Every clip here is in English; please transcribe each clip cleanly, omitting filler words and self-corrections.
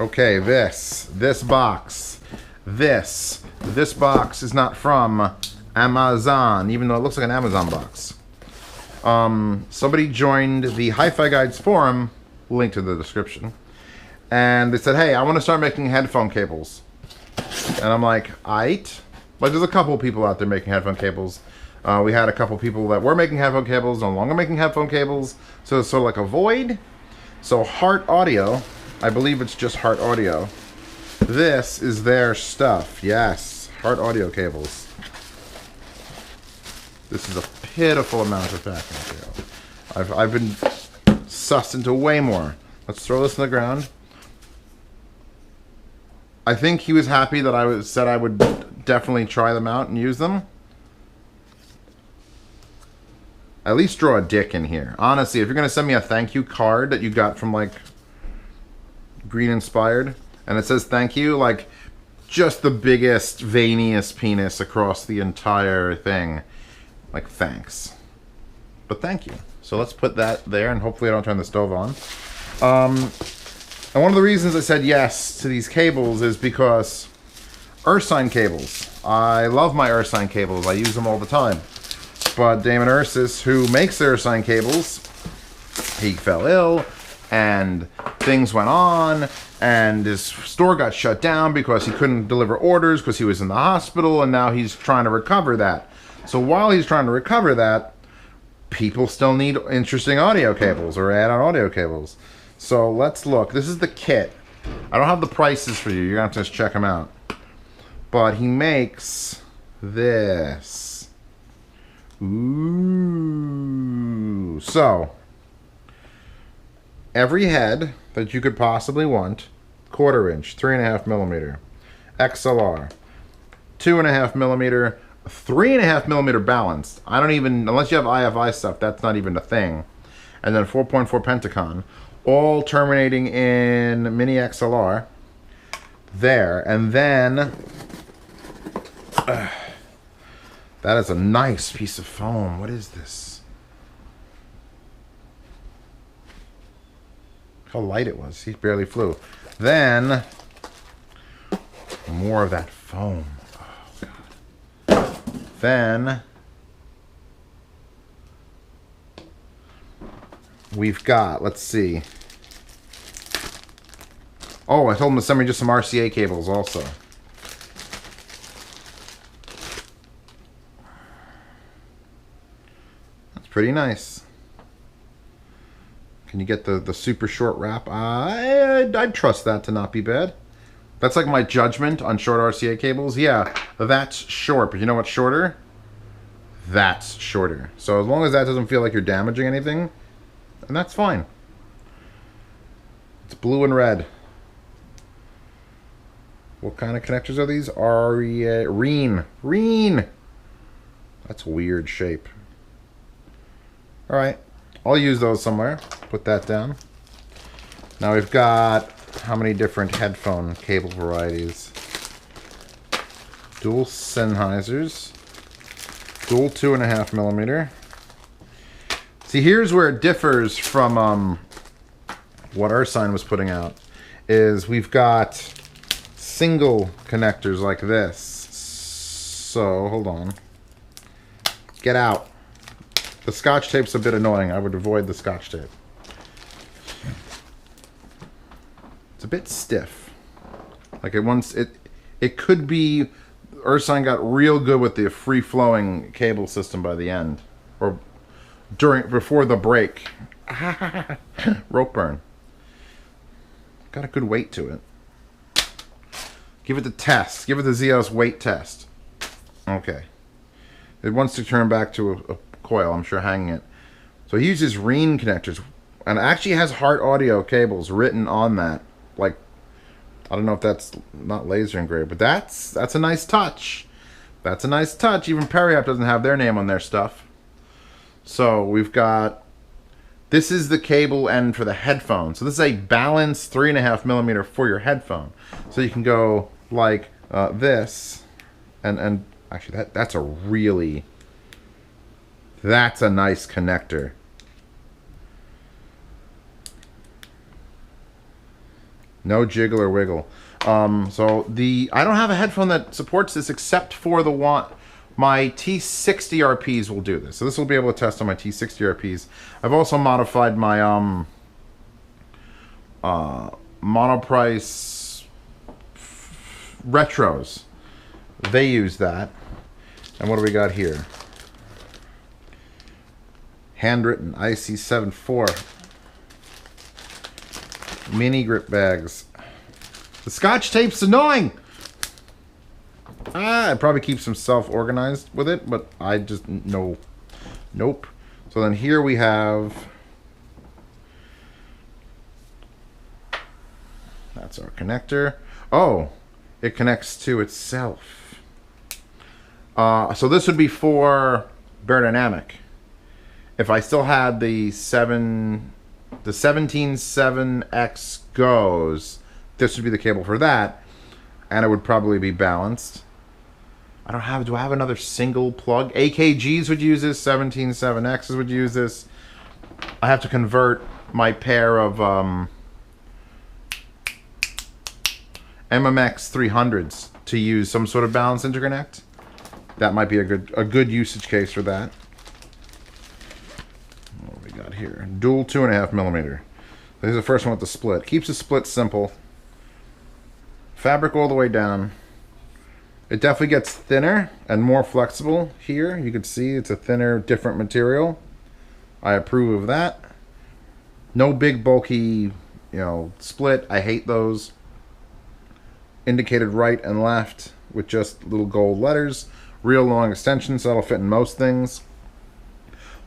Okay, this box. This box is not from Amazon, even though it looks like an Amazon box. Somebody joined the Hi-Fi Guides forum, link to the description, and they said, hey, I want to start making headphone cables. And I'm like, aight. But there's a couple people out there making headphone cables. We had a couple people that were making headphone cables, no longer making headphone cables, so it's sort of like a void. So Hart Audio, I believe it's just Hart Audio. This is their stuff. Yes, Hart Audio cables. This is a pitiful amount of packing material. I've been sussed into way more. Let's throw this in the ground. I think he was happy that I said I would definitely try them out and use them. At least draw a dick in here. Honestly, if you're going to send me a thank you card that you got from, like, Green Inspired, and it says thank you, like, just the biggest, veiniest penis across the entire thing. Like, thanks. But thank you. So let's put that there, and hopefully I don't turn the stove on. And one of the reasons I said yes to these cables is because Ursine cables. I love my Ursine cables. I use them all the time. But Damon Ursus, who makes the Ursine cables, he fell ill, and things went on, and his store got shut down because he couldn't deliver orders because he was in the hospital, and now he's trying to recover that. So while he's trying to recover that, people still need interesting audio cables or add-on audio cables. So let's look. This is the kit. I don't have the prices for you. You're going to have to just check them out. But he makes this. Ooh. So, every head that you could possibly want, 1/4 inch, 3.5 millimeter, XLR, 2.5 millimeter, 3.5 millimeter balanced. I don't even, unless you have IFI stuff, that's not even a thing. And then 4.4 Pentacon, all terminating in mini XLR. There, and then that is a nice piece of foam. What is this? How light it was. He barely flew. Then more of that foam. Oh, God. Then we've got, let's see. Oh, I told him to send me just some RCA cables also. That's pretty nice. Can you get the super short wrap? I'd trust that to not be bad. That's like my judgment on short RCA cables. Yeah, that's short, but you know what's shorter? That's shorter. So as long as that doesn't feel like you're damaging anything, and that's fine. It's blue and red. What kind of connectors are these? Reen. That's a weird shape. Alright. I'll use those somewhere. Put that down. Now we've got how many different headphone cable varieties? Dual Sennheisers. Dual 2.5 millimeter. See, here's where it differs from what Ursine was putting out. Is we've got single connectors like this. So, hold on. Get out. The Scotch tape's a bit annoying. I would avoid the Scotch tape. It's a bit stiff. Like it could be Ursine got real good with the free-flowing cable system by the end. Or before the break. Rope burn. Got a good weight to it. Give it the test. Give it the Zeos weight test. Okay. It wants to turn back to a coil. I'm sure hanging it. So he uses Reen connectors. And actually has Hart Audio cables written on that. Like, I don't know if that's not laser engraved, but that's a nice touch. That's a nice touch. Even Periap doesn't have their name on their stuff. So we've got, this is the cable end for the headphone. So this is a balanced 3.5 millimeter for your headphone. So you can go like this, and actually that's a nice connector. No jiggle or wiggle. So I don't have a headphone that supports this except for the one. My T60 RPs will do this. So this will be able to test on my T60 RPs. I've also modified my Monoprice Retros. They use that. And what do we got here? Handwritten IC74 mini grip bags. The Scotch tape's annoying. It probably keeps himself organized with it, but I just nope. So then here we have. That's our connector. Oh, it connects to itself. So this would be for Beyerdynamic. If I still had the 17.7X goes, this would be the cable for that, and it would probably be balanced. Do I have another single plug? AKGs would use this, 17.7Xs would use this. I have to convert my pair of MMX 300s to use some sort of balanced interconnect. That might be a good usage case for that. What do we got here? Dual 2.5mm. This is the first one with the split. Keeps the split simple. Fabric all the way down. It definitely gets thinner and more flexible here. You can see it's a thinner, different material. I approve of that. No big bulky, split. I hate those. Indicated right and left with just little gold letters. Real long extensions, that'll fit in most things.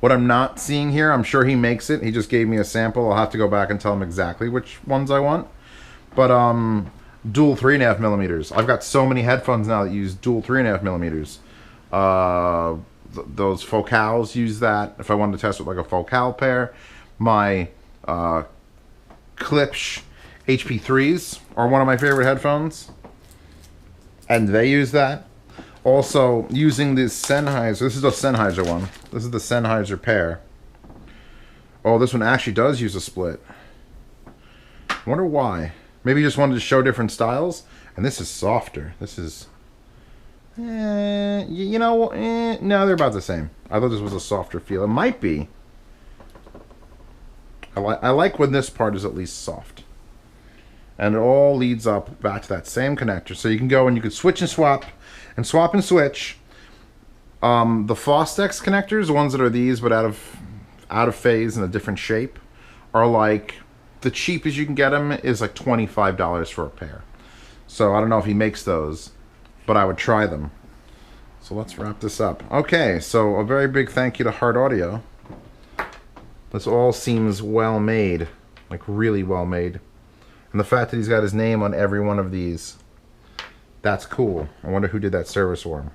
What I'm not seeing here, I'm sure he makes it. He just gave me a sample. I'll have to go back and tell him exactly which ones I want. But dual 3.5mm. I've got so many headphones now that use dual 3.5mm. Those Focals use that. If I wanted to test with like a Focal pair, my Klipsch HP3s are one of my favorite headphones, and they use that. Also, using the Sennheiser. This is the Sennheiser one. This is the Sennheiser pair. Oh, this one actually does use a split. I wonder why. Maybe you just wanted to show different styles. And this is softer. This is... no, they're about the same. I thought this was a softer feel. It might be. I like when this part is at least soft. And it all leads up back to that same connector. So you can go and you can switch and swap. And swap and switch. The Fostex connectors, the ones that are these but out of phase in a different shape, are like... The cheapest you can get them is like $25 for a pair. So I don't know if he makes those, but I would try them. So let's wrap this up. Okay, so a very big thank you to Hart Audio. This all seems well made, like really well made. And the fact that he's got his name on every one of these, that's cool. I wonder who did that service for him.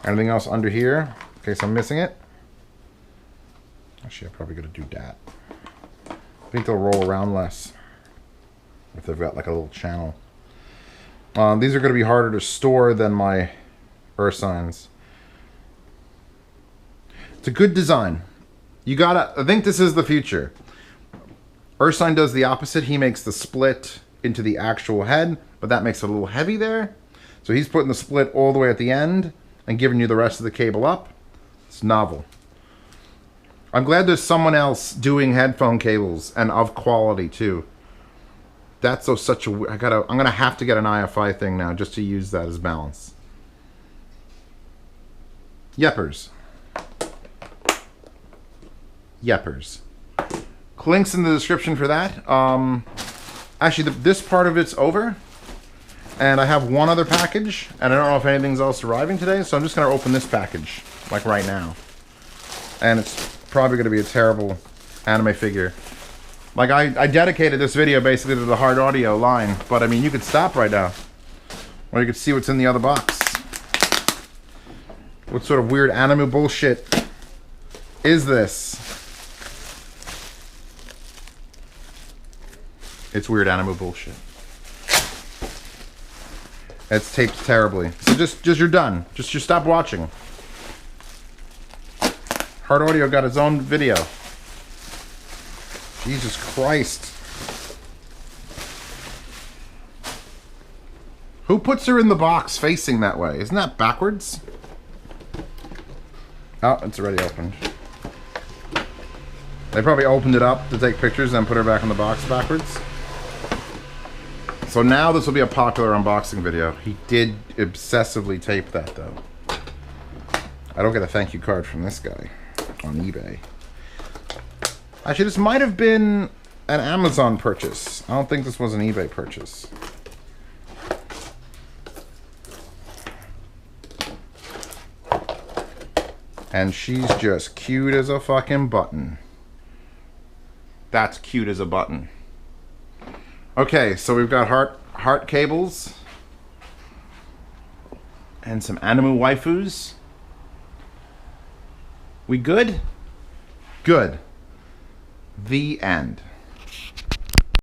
Anything else under here, in case I'm missing it? Actually, I'm probably going to do that. I think they'll roll around less if they've got like a little channel. These are going to be harder to store than my Ursines. It's a good design. I think this is the future. Ursine does the opposite. He makes the split into the actual head, but that makes it a little heavy there. So he's putting the split all the way at the end and giving you the rest of the cable up. It's novel. I'm glad there's someone else doing headphone cables and of quality too. That's such a... I'm gonna have to get an IFI thing now just to use that as balance. Yeppers. Links in the description for that. Actually, this part of it's over. And I have one other package. And I don't know if anything's else arriving today. So I'm just going to open this package. Like right now. And it's probably going to be a terrible anime figure. Like, I dedicated this video basically to the Hart Audio line. But, I mean, you could stop right now. Or you could see what's in the other box. What sort of weird anime bullshit is this? It's weird anime bullshit. It's taped terribly. So just you're done. Just stop watching. Hart Audio got its own video. Jesus Christ. Who puts her in the box facing that way? Isn't that backwards? Oh, it's already opened. They probably opened it up to take pictures and put her back in the box backwards. So now this will be a popular unboxing video. He did obsessively tape that though. I don't get a thank you card from this guy on eBay. Actually, this might have been an Amazon purchase. I don't think this was an eBay purchase. And she's just cute as a fucking button. That's cute as a button. Okay, so we've got Hart cables. And some Animu waifus. We good? Good. The end.